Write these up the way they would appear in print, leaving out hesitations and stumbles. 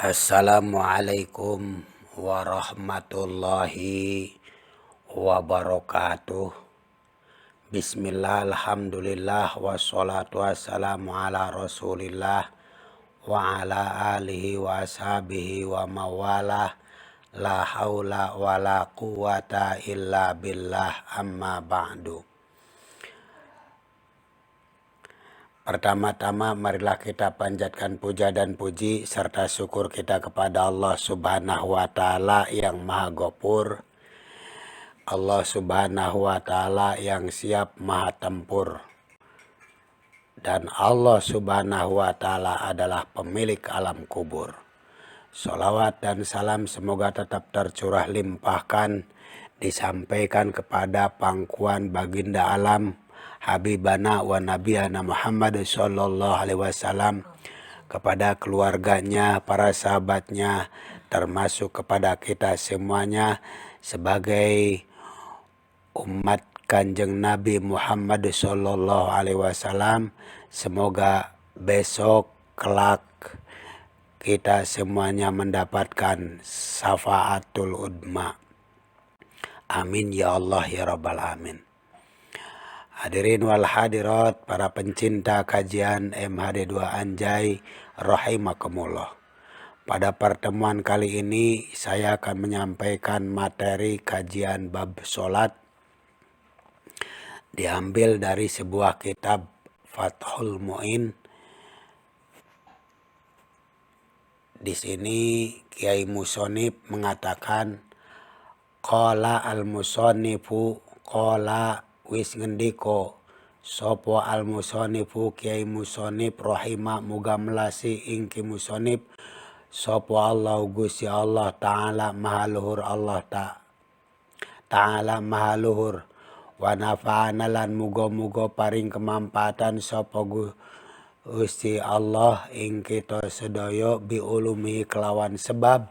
Assalamualaikum warahmatullahi wabarakatuh. Bismillah, alhamdulillah, wassalatu wassalamu ala rasulillah wa ala alihi wa ashabihi wa mawalah. La haula wa la quwata illa billah, amma ba'du. Pertama-tama marilah kita panjatkan puja dan puji serta syukur kita kepada Allah Subhanahu wa Ta'ala yang Maha Ghafur, Allah Subhanahu wa Ta'ala yang siap Maha Tempur, dan Allah Subhanahu wa Ta'ala adalah pemilik alam kubur. Sholawat dan salam semoga tetap tercurah limpahkan disampaikan kepada pangkuan baginda alam Habibana wa Nabiyana Muhammad sallallahu alaihi wasallam, kepada keluarganya, para sahabatnya, termasuk kepada kita semuanya sebagai umat Kanjeng Nabi Muhammad sallallahu alaihi wasallam. Semoga besok kelak kita semuanya mendapatkan syafaatul udma. Amin ya Allah ya rabbal alamin. Hadirin wal hadirat, para pencinta kajian MHD2 Anjay rahimakumullah. Pada pertemuan kali ini saya akan menyampaikan materi kajian bab sholat, diambil dari sebuah kitab Fathul Mu'in. Di sini Kiai Musonib mengatakan qala al-musonifu, qala wis ngendiko sopo al-musonifu Kiai Musonib rahimah muga melasi ingki Musonib sopo Allah Gusti Allah Ta'ala mahaluhur, Allah Ta'ala mahaluhur, wa nafa'ana lan muga-muga paring kemampatan sopo Gusti Allah ing kita sedaya bi ulumi kelawan sebab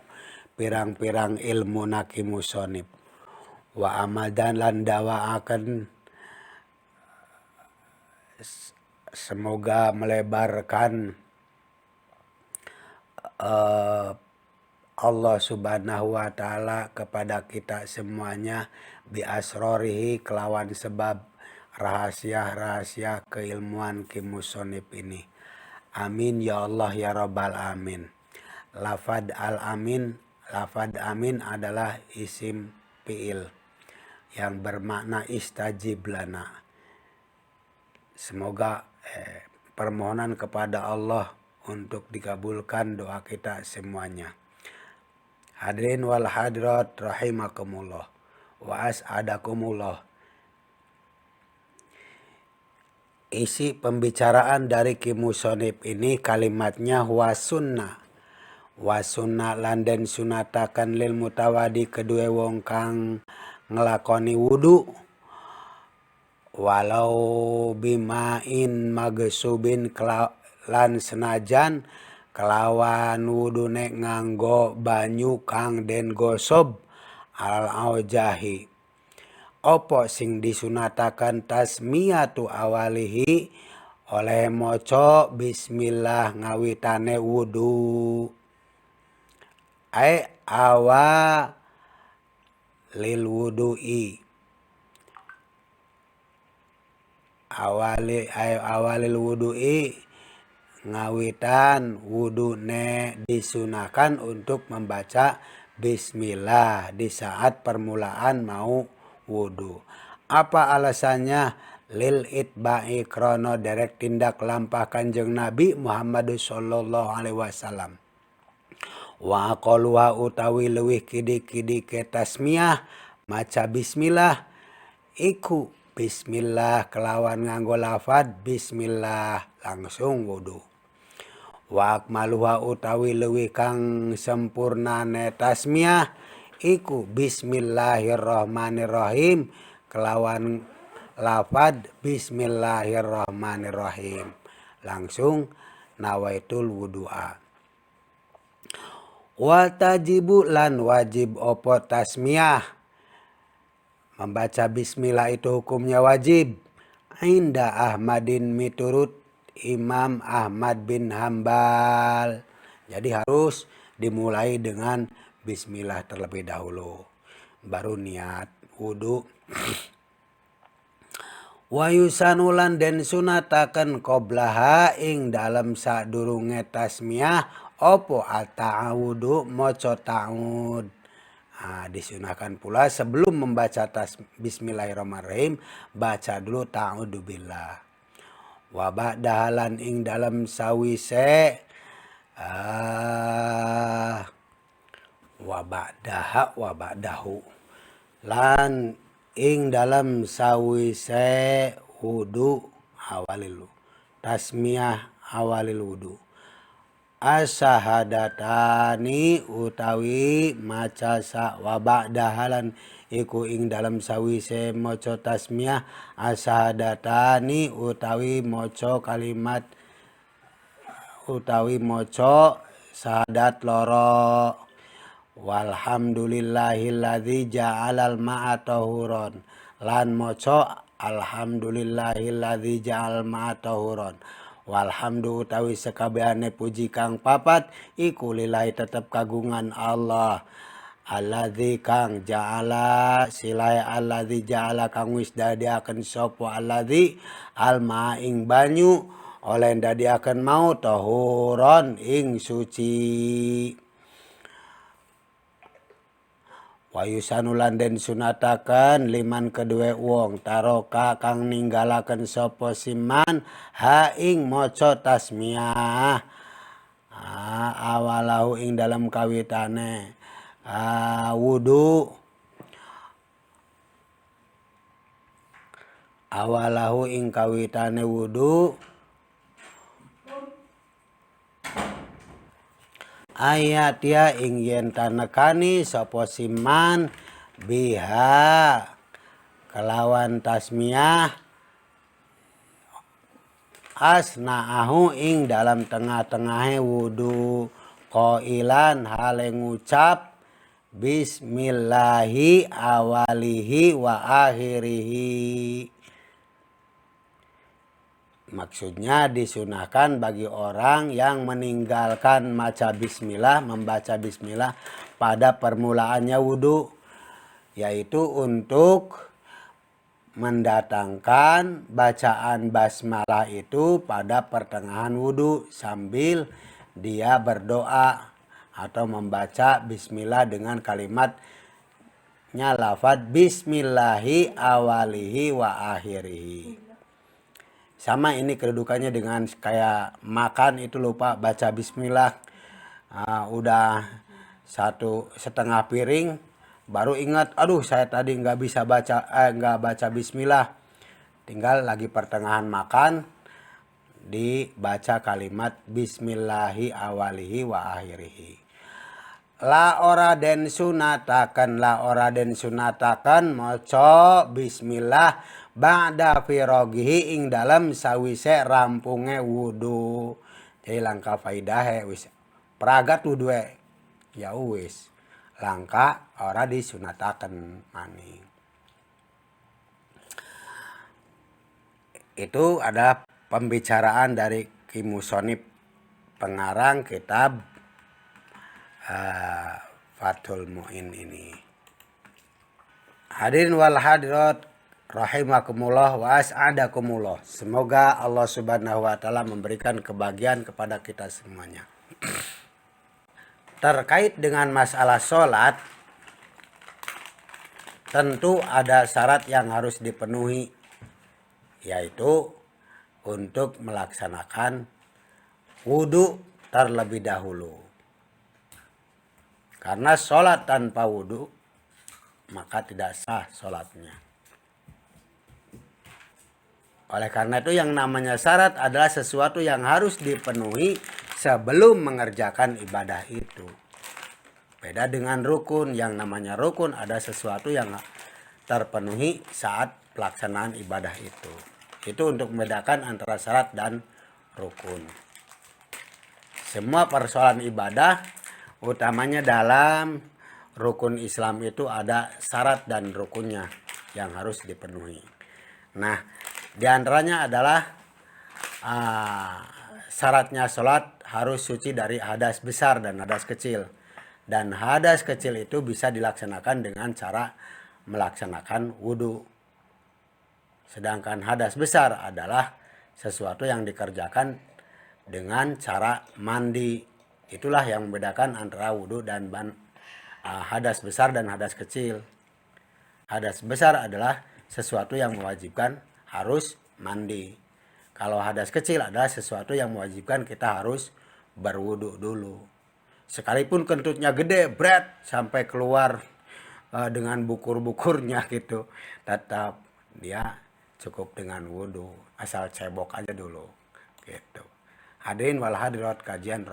pirang-pirang ilmu naki Musonib, wa amadan lan dawaaken semoga melebarkan Allah Subhanahu wa Ta'ala kepada kita semuanya bi asrorihi kelawan sebab rahasia-rahasia keilmuan Ki Musonib ini. Amin ya Allah ya rabbal alamin. Lafad al-amin, lafad amin adalah isim fi'il yang bermakna istajib lana. Semoga permohonan kepada Allah untuk dikabulkan doa kita semuanya. Hadirin wal hadirat rahimakumullah wa as'adakumullah. Isi pembicaraan dari Ki Musonib ini kalimatnya wasunnah. Wasunnah lan den sunatakan lil mutawadi kedua wong kang ngelakoni wudu, walau bimain magesubin lan senajan kelawan wudune nganggo banyu kang den gosob al aujahi. Opo sing disunatakan tasmiyatu awalihi oleh moco bismillah ngawitane wudu. Awa lil wudu'i, awalil wudu'i ngawitan wudune disunahkan untuk membaca bismillah di saat permulaan mau wudu. Apa alasannya? Lil itba'i krono derek tindak lampah Kanjeng Nabi Muhammad sallallahu alaihi wasallam. Wa aqaluha utawi leuwih kidi-kidi ke tasmiyah maca bismillah iku bismillah kelawan nganggo lafad bismillah langsung wudu. Wa akmaluha utawi leuwih kang sempurnane tasmiyah iku bismillahirrahmanirrahim kelawan lafad bismillahirrahmanirrahim langsung nawaitul wudu'a. Wa tajibu lan wajib opo tasmiyah, membaca bismillah itu hukumnya wajib. Inda Ahmadin miturut Imam Ahmad bin Hambal. Jadi harus dimulai dengan bismillah terlebih dahulu. Baru niat wudu. Wa yusanulan den sunataken qoblaha ing dalam sadurunge tasmiyah opo at-ta'awudu maca ta'awud. Disunahkan pula sebelum membaca bismillahirrahmanirrahim baca dulu ta'udzubillah. Wa ba'dahalan ing dalam sawise wa ba'dahu lan ing dalam sawise wudu awalil tasmiyah awalil wudu asyahadatani utawi maca wa ba'dahalan iku ing dalam sawise maca tasmiyah asyahadatani utawi maca kalimat utawi maca syahadat loro walhamdulillahilladzi ja'alal ma'a tahuron lan maca alhamdulillahilladzi ja'al ma'a tahuron walhamdu utawi sekabehane puji kang papat iku lillahi tetep kagungan Allah alladzi kang ja'ala silai alladzi ja'ala kang wis dadiaken sapa alladzi alma ing banyu oleh dadiaken mau tahuron ing suci. Wa yusanulan den sunataken liman kedue wong taroka kang ninggalaken sapa siman ha ing maca tasmiyah awalahu ing dalam kawitane wudu awalahu ing kawitane wudu ayat ya ing yen tanekani sapa siman biha kelawan tasmiyah asna'ahu ing dalam tengah-tengahe wudu qailan hale ngucap bismillahi awalihi wa akhirihi. Maksudnya disunahkan bagi orang yang meninggalkan membaca bismillah pada permulaannya wudu, yaitu untuk mendatangkan bacaan basmalah itu pada pertengahan wudu sambil dia berdoa atau membaca bismillah dengan kalimatnya lafadz bismillahi awalihi wa akhirihi. Sama ini kedudukannya dengan kayak makan itu lupa baca bismillah. Udah setengah piring baru ingat, aduh saya tadi nggak baca bismillah. Tinggal lagi pertengahan makan dibaca kalimat bismillahi awalihi wa akhirihi. La ora den sunatakan maca bismillah ba'da firogihi ing dalam sawise rampunge wudu. Jadi langkah faidahe wis pragat wudu ya wis langkah ora disunataken maning. Itu ada pembicaraan dari Ki Musonib pengarang kitab Fathul Mu'in ini. Hadirin wal hadirat rahimakumullah wa as'adakumullah. Semoga Allah Subhanahu wa taala memberikan kebahagiaan kepada kita semuanya. Terkait dengan masalah sholat, tentu ada syarat yang harus dipenuhi, yaitu untuk melaksanakan wudu terlebih dahulu. Karena sholat tanpa wudu maka tidak sah sholatnya. Oleh karena itu yang namanya syarat adalah sesuatu yang harus dipenuhi sebelum mengerjakan ibadah itu. Beda dengan rukun, yang namanya rukun ada sesuatu yang terpenuhi saat pelaksanaan ibadah itu. Itu untuk membedakan antara syarat dan rukun. Semua persoalan ibadah utamanya dalam rukun Islam itu ada syarat dan rukunnya yang harus dipenuhi. Nah, di antaranya adalah syaratnya sholat harus suci dari hadas besar dan hadas kecil. Dan hadas kecil itu bisa dilaksanakan dengan cara melaksanakan wudhu. Sedangkan hadas besar adalah sesuatu yang dikerjakan dengan cara mandi. Itulah yang membedakan antara wudhu dan hadas besar dan hadas kecil. Hadas besar adalah sesuatu yang mewajibkan harus mandi. Kalau hadas kecil adalah sesuatu yang mewajibkan kita harus berwudhu dulu. Sekalipun kentutnya gede, berat sampai keluar dengan bukur-bukurnya gitu, tetap dia cukup dengan wudhu, asal cebok aja dulu gitu. Hadirin wal hadirat kajian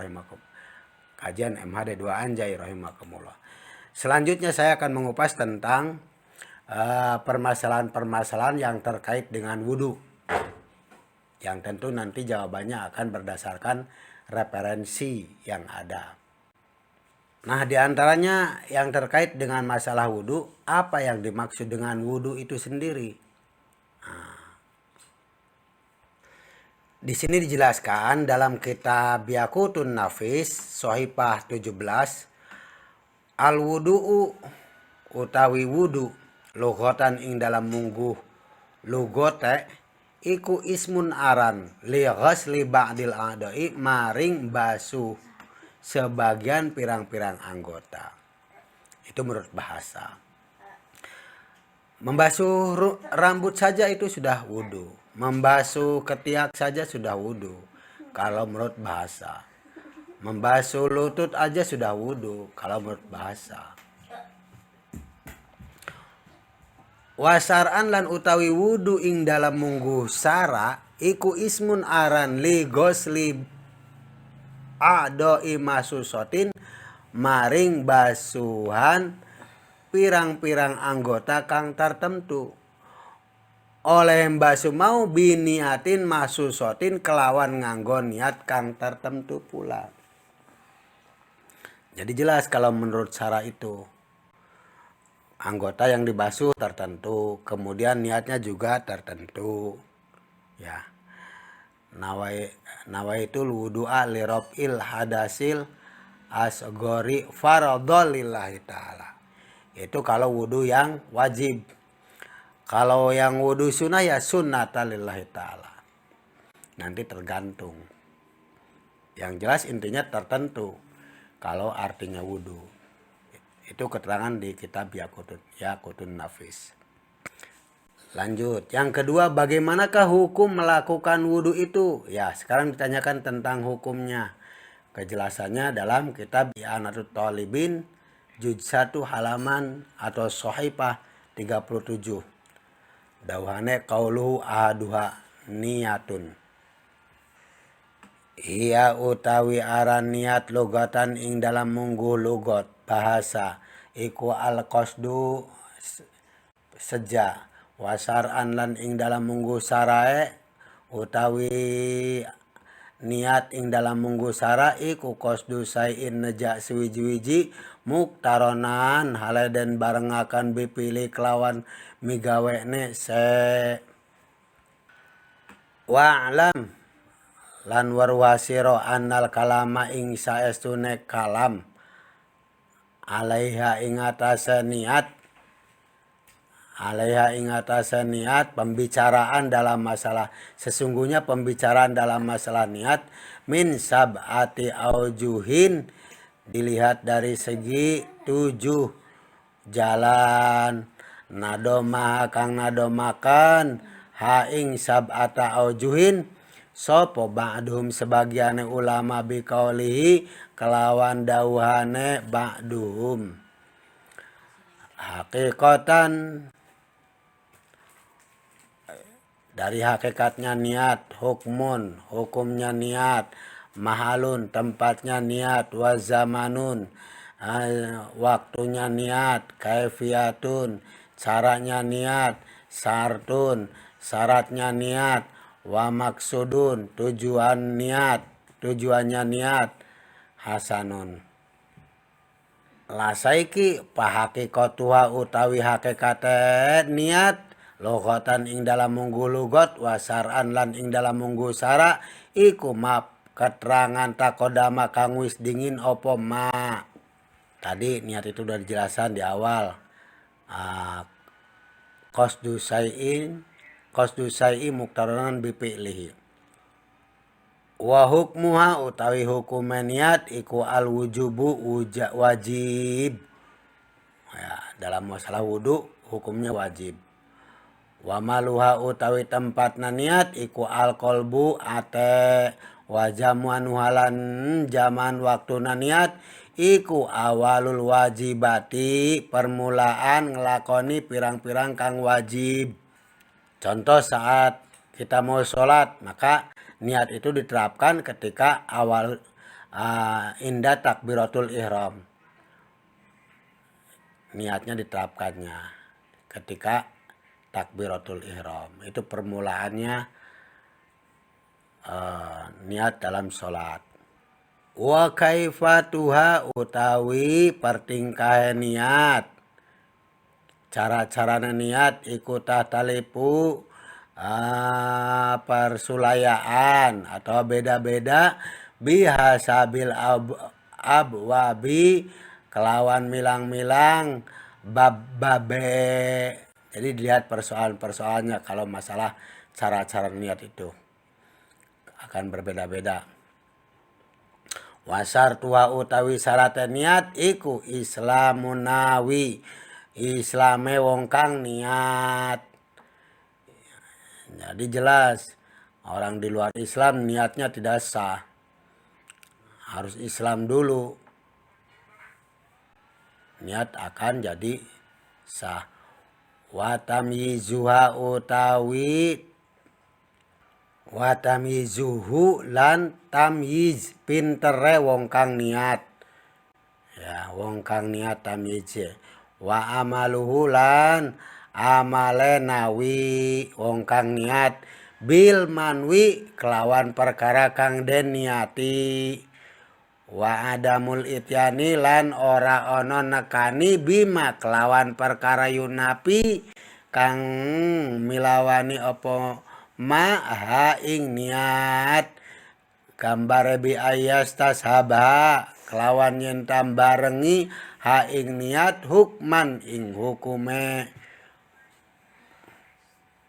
MHD 2 Anjay rahimakumullah. Selanjutnya saya akan mengupas tentang permasalahan-permasalahan yang terkait dengan wudhu, yang tentu nanti jawabannya akan berdasarkan referensi yang ada. Nah, diantaranya yang terkait dengan masalah wudhu, apa yang dimaksud dengan wudhu itu sendiri? Di sini dijelaskan dalam kitab Yaqutun Nafis, Sohipah 17, al-wudu'u utawi wudhu, lughatan ing dalam mungguh lugote, iku ismun aran li ghasli ba'dil a'dai maring basuh sebagian pirang-pirang anggota. Itu menurut bahasa. Membasuh rambut saja itu sudah wudhu. Membasuh ketiak saja sudah wudhu. Kalau menurut bahasa. Membasuh lutut aja sudah wudhu. Kalau menurut bahasa. Wasar'an lan utawi wudhu ing dalam mungguh sara, iku ismun aran li gosli a'dai masusotin maring basuhan pirang-pirang anggota kang tertentu. Oleh basuh mau biniatin masusotin kelawan nganggo niat kang tertentu pula. Jadi jelas kalau menurut cara itu anggota yang dibasuh tertentu, kemudian niatnya juga tertentu. Ya. Nawaitul wudu'a li rab'il hadasil asgori faradhol lillahi ta'ala. Itu kalau wudhu yang wajib. Kalau yang wudhu sunnah ya sunnatan lillahi ta'ala. Nanti tergantung. Yang jelas intinya tertentu. Kalau artinya wudhu. Itu keterangan di kitab Yaqutun Nafis. Lanjut. Yang kedua, bagaimanakah hukum melakukan wudhu itu? Ya, sekarang ditanyakan tentang hukumnya. Kejelasannya dalam kitab I'anatul Talibin, juz 1 halaman atau Sohipah 37. Dawhane qauluhu ahaduha niyatun. Ia utawi aran niat lugatan ing dalam mungguh lugot bahasa. Iku al-qasdu seja. Wasar'an lan ing dalam munggu sarae utawi niat ing dalam munggu sara iku qasdu sayin neja suwiji-wiji muktaronan haleden barengakan bipilih kelawan migawene se wa'lam lan warwasiro annal kalama ing saestune kalam alaiha ing atase niat pembicaraan dalam masalah sesungguhnya pembicaraan dalam masalah niat min sab'ati aujuhin dilihat dari segi 7 jalan nadoma kang nadomakan ha ing sab'ata aujuhin sopo ba'duhum sebagiane ulama biqaulihi kelawan dawuhane ba'duhum hakikatan dari hakikatnya niat, hukumnya niat, mahalun tempatnya niat, wazamanun waktunya niat, kaifiyatun caranya niat, sartun syaratnya niat, wa maksudun tujuannya niat, hasanun. Lasaiki pahakikotuha utawi hakikate niat logotan ing dalam munggu lugot wasaran lan ing dalam munggu sara iku map keterangan takodama kang wis dingin opo ma. Tadi niat itu udah dijelasan di awal. Qasdu syai'i muqtaranan bi fi'lihi. Wa hukmuha utawi hukume niat iku al wujubu wajib. Ya, dalam masalah wudu hukumnya wajib. Wa maluha utawi tempatna niat iku al qalbu ate wa jamuan halan zaman waktuna niat iku awalul wajibati permulaan ngelakoni pirang-pirang kang wajib. Contoh saat kita mau sholat maka niat itu diterapkan ketika awal indah takbiratul ihram. Niatnya diterapkannya ketika takbiratul ihram. Itu permulaannya niat dalam sholat. Wa kaifatuha utawi pertingkah niat. Cara-cara niat ikutah talipu persulayaan atau beda-beda bihasabil abwabi kelawan milang-milang bab-babe. Jadi dilihat persoalan-persoalannya kalau masalah cara-cara niat itu akan berbeda-beda. Wasar tua utawi syarat niat iku islamun nawi islame wong kang niat. Jadi jelas orang di luar Islam niatnya tidak sah. Harus Islam dulu. Niat akan jadi sah. Wa tamyizuha utawi wa tamyizuhu lan tamyiz pintere wong kang niat. Ya, wong kang niat tamyiz. Wa amaluhu lan amale nawi wong kang niat bil manwi kelawan perkara kang den niati. Wa adamul ityani lan ora ono nekani bima kelawan perkara yunapi kang milawani opo ma ha ing niat gambare bi ayas tashabha kelawan yen tambarengi ha ing niat hukman ing hukume.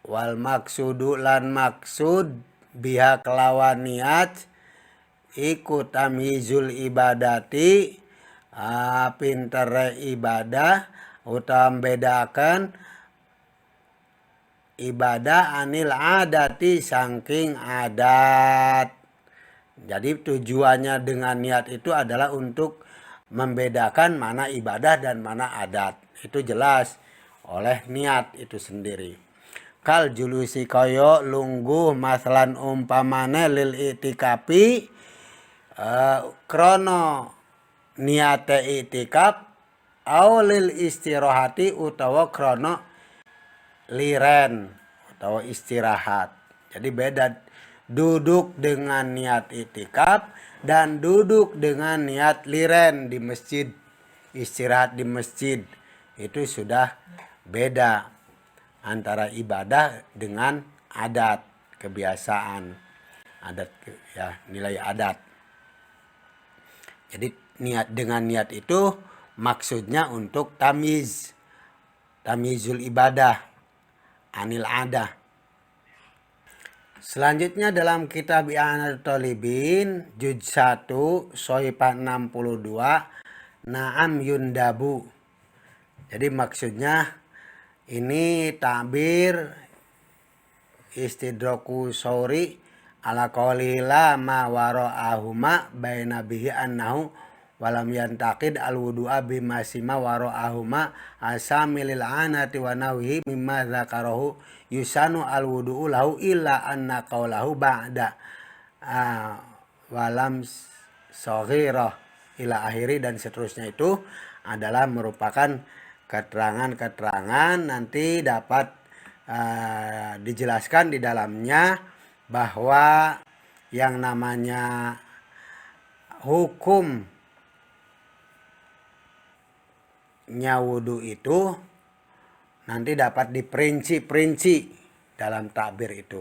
Wal maksudu lan maksud biha kelawan niat iku tamyizul ibadati pintere ibadah utam bedakan ibadah anil adati saking adat. Jadi tujuannya dengan niat itu adalah untuk membedakan mana ibadah dan mana adat. Itu jelas oleh niat itu sendiri. Kal julusi koyo lungguh masalan umpamane lil itikapi krono niate itikaf au lil istirahati utawa krono liren atau istirahat. Jadi beda duduk dengan niat itikaf dan duduk dengan niat liren di masjid, istirahat di masjid. Itu sudah beda antara ibadah dengan adat, kebiasaan. Adat ya, nilai adat. Jadi dengan niat itu maksudnya untuk tamyizul ibadah anil adah. Selanjutnya dalam kitab I'anatul Talibin juz 1 sohifah 62 na'am yundabu. Jadi maksudnya ini tabir istidraku sauri ala qaulila ma wara'ahuma baina bihi annahu walam yantaqid al wudu'a bima sima wara'ahuma asamilil anati wa nawhi mimma dzakarahu yusanu al wudu'u lahu illa anna qaulahu ba'da walam saghirah ila akhiri dan seterusnya. Itu adalah merupakan keterangan-keterangan nanti dapat dijelaskan di dalamnya bahwa yang namanya hukum wudu itu nanti dapat diperinci dalam takbir itu.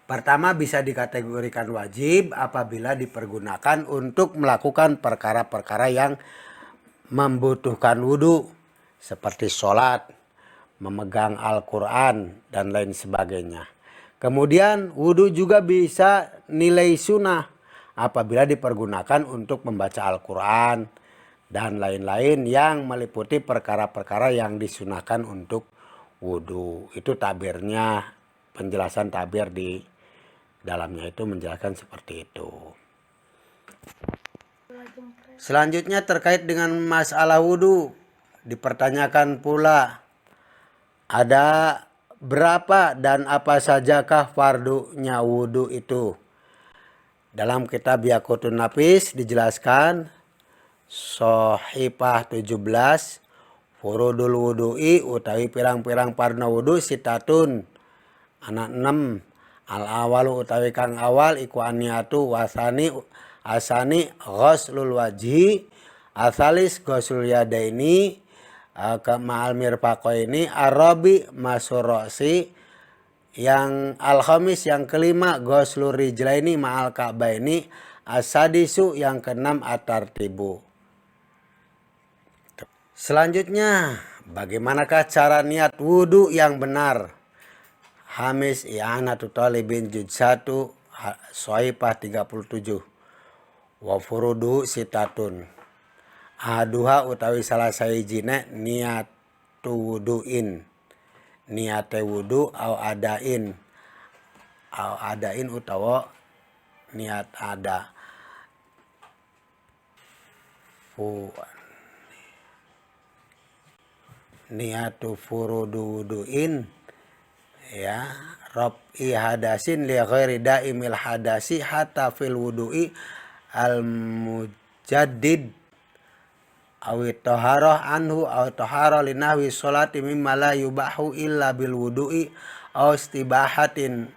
Pertama, bisa dikategorikan wajib apabila dipergunakan untuk melakukan perkara-perkara yang membutuhkan wudhu, seperti sholat, memegang Al-Quran, dan lain sebagainya. Kemudian wudhu juga bisa nilai sunnah apabila dipergunakan untuk membaca Al-Quran dan lain-lain yang meliputi perkara-perkara yang disunahkan untuk wudhu. Itu takbirnya, penjelasan takbir di dalamnya itu menjelaskan seperti itu. Selanjutnya terkait dengan masalah wudhu, dipertanyakan pula, ada berapa dan apa sajakah fardunya wudhu itu? Dalam kitab Yaqutun Nafis dijelaskan, Sohifah 17, furudul wudhu'i utawi pirang-pirang parna wudhu sitatun, anak 6. Al-awalu utawi kang awal iku aniyatu wasani asani ghuslul wajhi, asalis ghuslul yadaini, ma'al mirfaqaini, arabi masurosi, yang al-khamis yang kelima ghuslur rijlaini ma'al ka'baini, asadisu yang keenam at-tartibu. Selanjutnya, bagaimanakah cara niat wudhu yang benar? Hamis I'anatu Talibin juz 1 Sohifah 37. Wa furudu sitatun. Ahaduha utawi salah sahijina niatu wuduin. Niate wudu au adain. Au adain utawa niat ada. Niatu furudu wuduin, ya, rob'i hadasin li ghairi daimil hadasi hatta fil wudu'i al mujaddid awi taharah anhu aw taharah linahwi sholati mimma la yubahu illa bil wudu'i aw istibahatin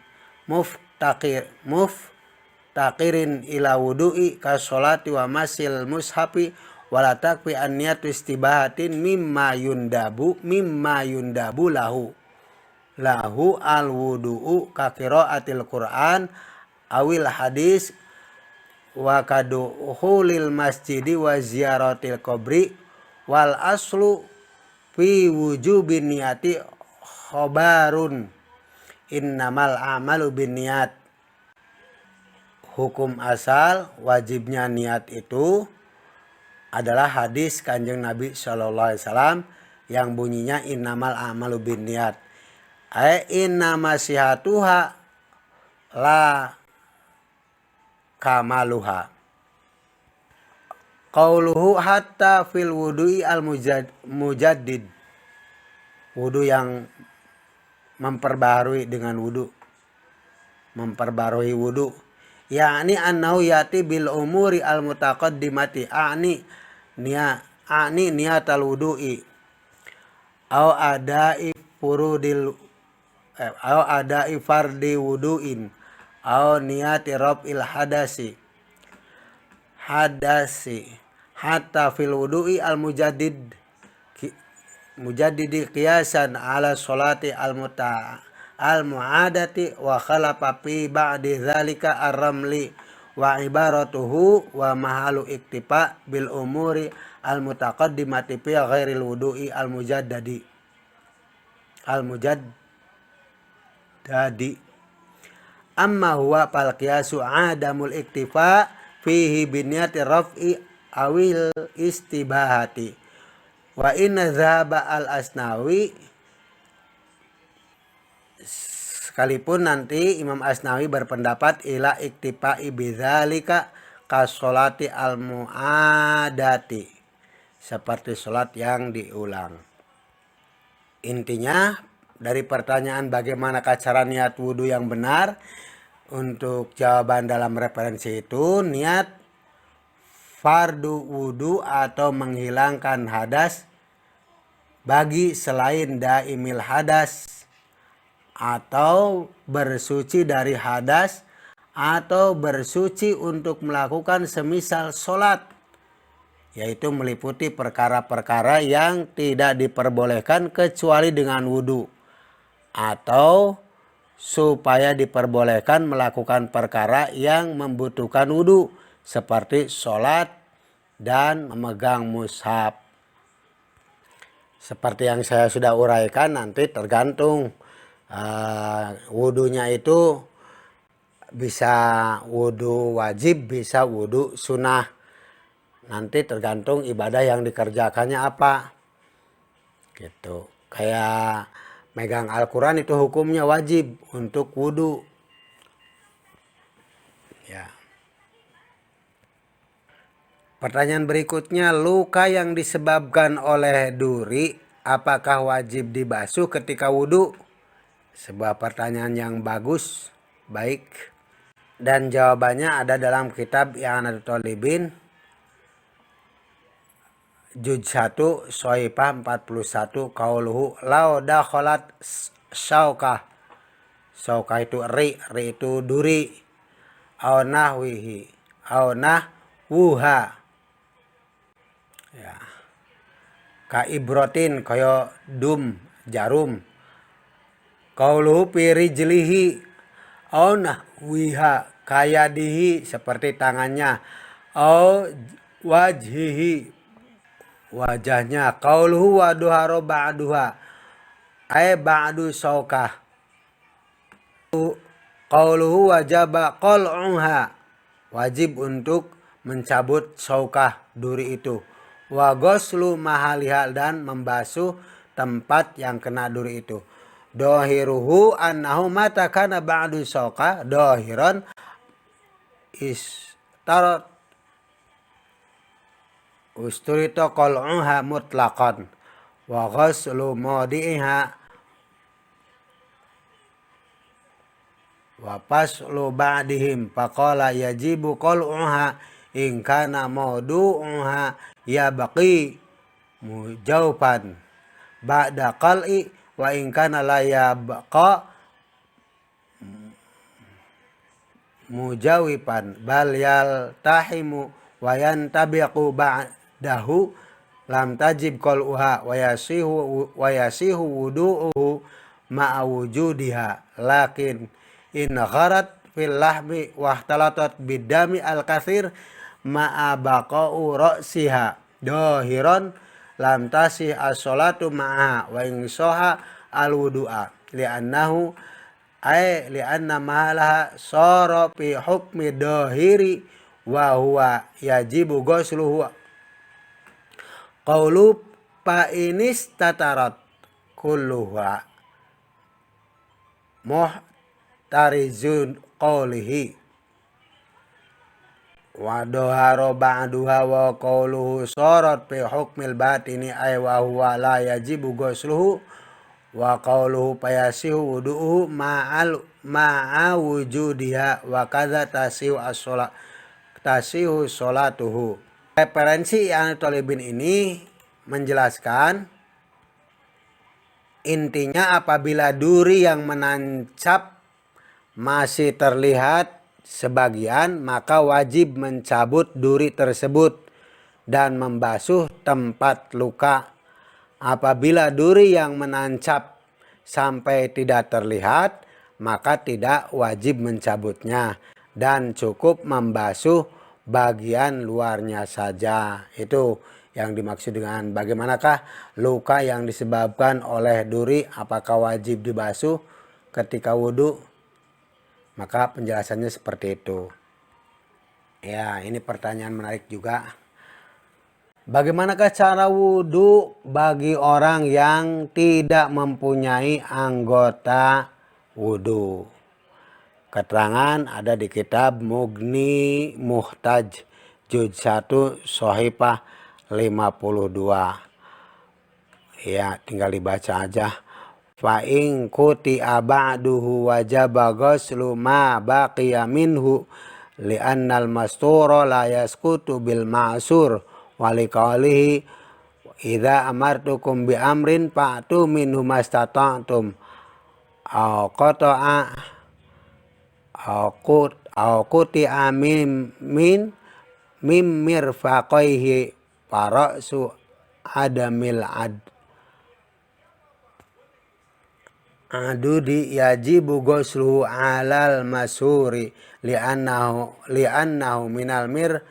muftaqirin ila wudu'i ka sholati wa masil mushafi wala takfi an niyatu istibahatin mimma yundabu lahu al wudu'u ka qiraatil Qur'an awil hadis wa kaduhulil masjidi wa ziyaratil qabri wal aslu fi wujubin niyati khobarun innamal a'malu binniyat. Hukum asal wajibnya niat itu adalah hadis Kanjeng Nabi SAW yang bunyinya innamal a'malu binniyat. Innama sihatuha la kamaluha. Qauluhu hatta fil wudu'i al mujaddid. Wudu yang memperbarui dengan wudu. Memperbarui wudu. Ya'ni annahu yati bil umuri al mutaqaddimati. A'ni niatal wudu'i. Au ada'i furudil au ada'i fardi wudu'in. Au niyati rab'il hadasi hatta fil wudu'i al mujaddidi qiyasan ala sholati al mu'adati wa khalafa fi ba'di dzalika ar-ramli wa ibaratuhu wa mahalu iktifa bil umuri al mutaqaddimati fi ghairil wudu'i al mujaddadi amma huwa fal qiyasu adamul iktifa fihi biniyati raf'i awil istibahati wa inna dhaba al asnawi, sekalipun nanti Imam Asnawi berpendapat ila iktifa'i bidzalika kasolati al muadati, seperti sholat yang diulang. Intinya dari pertanyaan bagaimanakah cara niat wudhu yang benar, untuk jawaban dalam referensi itu niat fardu wudhu atau menghilangkan hadas bagi selain daimil hadas, atau bersuci dari hadas, atau bersuci untuk melakukan semisal sholat yaitu meliputi perkara-perkara yang tidak diperbolehkan kecuali dengan wudhu, atau supaya diperbolehkan melakukan perkara yang membutuhkan wudhu seperti sholat dan memegang mushaf. Seperti yang saya sudah uraikan, nanti tergantung wudhunya itu bisa wudhu wajib, bisa wudhu sunnah. Nanti tergantung ibadah yang dikerjakannya apa. Gitu. Kayak megang Al-Quran itu hukumnya wajib untuk wudhu. Ya. Pertanyaan berikutnya, luka yang disebabkan oleh duri apakah wajib dibasuh ketika wudhu? Sebuah pertanyaan yang bagus, baik. Dan jawabannya ada dalam kitab I'anatul Talibin, Juz 1, Sohifah 41, Qauluhu lau dakhalat syaukah. Syaukah itu ri itu duri. Au nahwihi, au nahwuha. Ya. Ka ibrotin kaya dum, jarum. Qauluhu fi rijlihi, au nahwiha, kaya dihi seperti tangannya. Au wajhihi, wajahnya. Qauluhu wa duharo ba'duha, ay ba'du saukah. Qauluhu wajaba qal'uha, wajib untuk mencabut saukah duri itu. Wa ghuslu mahaliha, dan membasuh tempat yang kena duri itu. Dohiruhu annahu mata kana ba'du saukah dohiron istarat usturito qal'uha mutlaqan wa ghuslu modi'iha wa paslu ba'dihim faqala yajibu qal'uha in kana mawdu'uha yabqi mujawfan ba'da qal'i wa in kana la yabqa mujawifan bal yaltahimu wa yantabiqu ba'dahu lam tajib qal'uha wa yasihu wudu'uhu ma'a wujudiha lakin in gharat fil lahmi wahtalatat bidami al-kathir ma'a baqa'u ra'siha dohiron lam tasih as-sholatu ma'a wa in soha al-wudu'a li'annahu ay li'anna mahalaha sara fi hukmi dohiri wa huwa yajibu ghusluhu. Qaulu fa inis tatarat kulluha muhtarizun qawlihi wa doharo ba'duha wa qawluhu sarat fi hukmil batini ay wa huwa la yajibu ghusluhu wa qawluhu payasihu wudu'uhu ma'a wujudiha wa kadza tasihu sholatuhu. Referensi I'anatul Talibin ini menjelaskan intinya apabila duri yang menancap masih terlihat sebagian, maka wajib mencabut duri tersebut dan membasuh tempat luka. Apabila duri yang menancap sampai tidak terlihat, maka tidak wajib mencabutnya dan cukup membasuh bagian luarnya saja. Itu yang dimaksud dengan bagaimanakah luka yang disebabkan oleh duri, apakah wajib dibasuh ketika wudhu? Maka penjelasannya seperti itu. Ya, ini pertanyaan menarik juga. Bagaimanakah cara wudhu bagi orang yang tidak mempunyai anggota wudhu? Keterangan ada di kitab Mughni Muhtaj, Juz 1, Sohifah 52. Ya, tinggal dibaca aja. Fa in quti'a ba'duhu wajaba ghuslu ma baqiya minhu li'annal mastura la yasqutu bil ma'sur wa liqaulihi idza amartukum bi amrin fa'tu minhu mastata'tum aw qata'a aw quti'a min mirfaqaihi Fara'su adamil adudi yajibu ghusluhu alal masuri li'annahu minal mir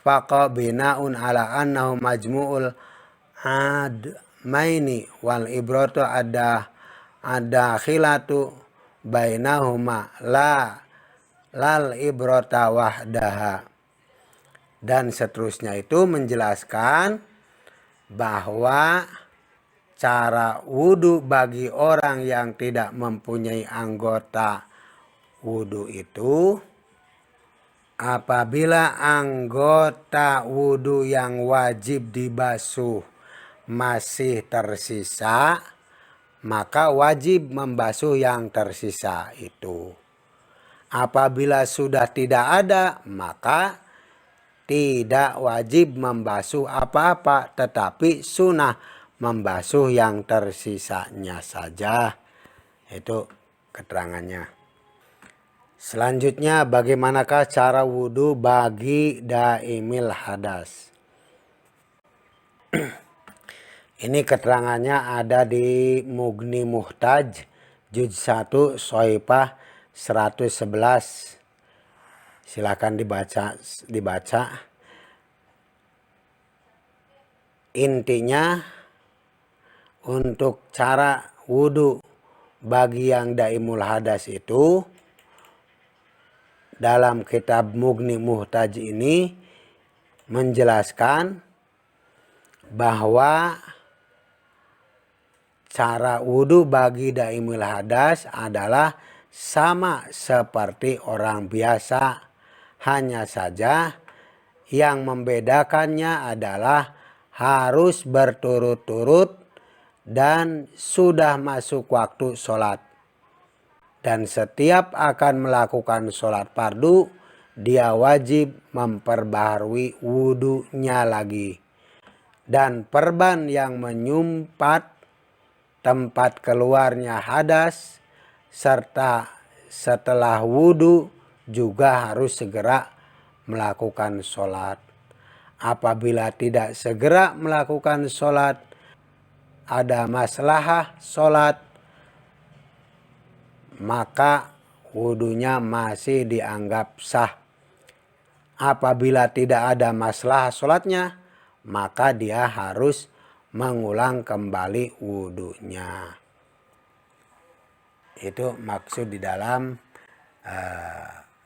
faqa binaun ala annahu majmu'ul admaini wal ibratu ada khilatu bainahuma lal ibrata wahdaha. Dan seterusnya itu menjelaskan bahwa cara wudhu bagi orang yang tidak mempunyai anggota wudhu itu, apabila anggota wudhu yang wajib dibasuh masih tersisa, maka wajib membasuh yang tersisa itu. Apabila sudah tidak ada, maka tidak wajib membasuh apa-apa, tetapi sunnah membasuh yang tersisanya saja. Itu keterangannya. Selanjutnya, bagaimanakah cara wudhu bagi daimil hadas? Ini keterangannya ada di Mughni Muhtaj juz 1 Sohifah 111. Silakan dibaca. Intinya untuk cara wudhu bagi yang daimul hadas itu, dalam kitab Mughni Muhtaj ini menjelaskan bahwa cara wudhu bagi daimul hadas adalah sama seperti orang biasa. Hanya saja yang membedakannya adalah harus berturut-turut dan sudah masuk waktu sholat. Dan setiap akan melakukan sholat fardu, dia wajib memperbaharui wudhunya lagi. Dan perban yang menyumpat tempat keluarnya hadas serta setelah wudhu juga harus segera melakukan sholat. Apabila tidak segera melakukan sholat, ada maslahah sholat, maka wudhunya masih dianggap sah. Apabila tidak ada maslahah sholatnya, maka dia harus mengulang kembali wudhunya. Itu maksud di dalam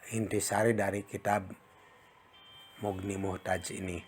intisari dari kitab Mughni Muhtaj ini.